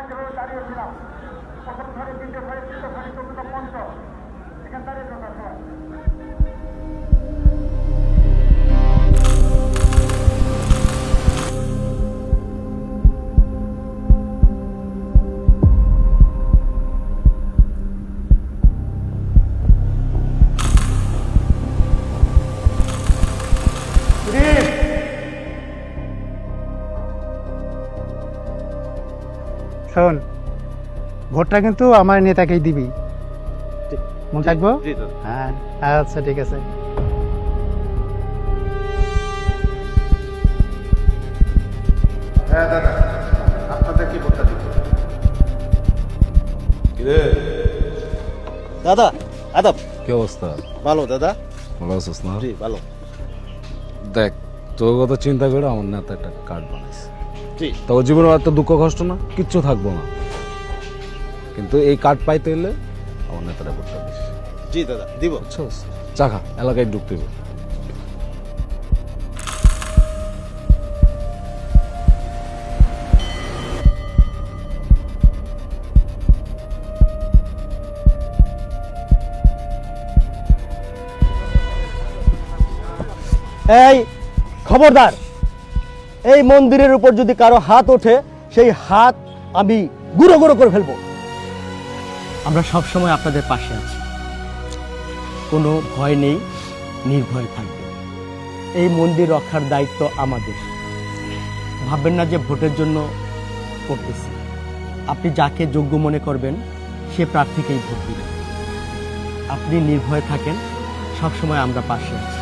যেভাবে দাঁড়িয়েছিলাম, প্রথম সারি, দ্বিতীয় সারি, তৃতীয় সারি, চতুর্থ, পঞ্চম, এখানে দাঁড়িয়ে থাকা সবাই। শোন, ভোটটা কিন্তু আমার নেতাকেই দিবি, মনে থাকবো? হ্যাঁ, আচ্ছা ঠিক আছে। হ্যাঁ দাদা, আপনাদের কি ভোটটা দিব? দাদা আদাব। কি অবস্থা? ভালো দাদা। ভালো আছিস না? জি ভালো। দেখ, তোর কথা চিন্তা করে আমার নেতা একটা কার্ড বানাইছে। জি। তোর জীবনে এত দুঃখ কষ্ট না, কিচ্ছু থাকবো না, কিন্তু এই কার্ড পাইতে হলে আমার নেতাটা করতে হবে। জি দাদা দিব। বুঝছস? চাখা এলাকায় ঢুকতে হবে। এই খবরদার, এই মন্দিরের উপর যদি কারো হাত ওঠে সেই হাত আমি গুঁড়ো গুঁড়ো করে ফেলবো। আমরা সব সময় আপনাদের পাশে আছি, কোনো ভয় নেই, নির্ভয় থাকবে। এই মন্দির রক্ষার দায়িত্ব আমাদের। ভাববেন না যে ভোটের জন্য করতেছি। আপনি যাকে যোগ্য মনে করবেন সে প্রার্থীকেই ভোট দিবেন। আপনি নির্ভয় থাকেন, সবসময় আমরা পাশে আছি।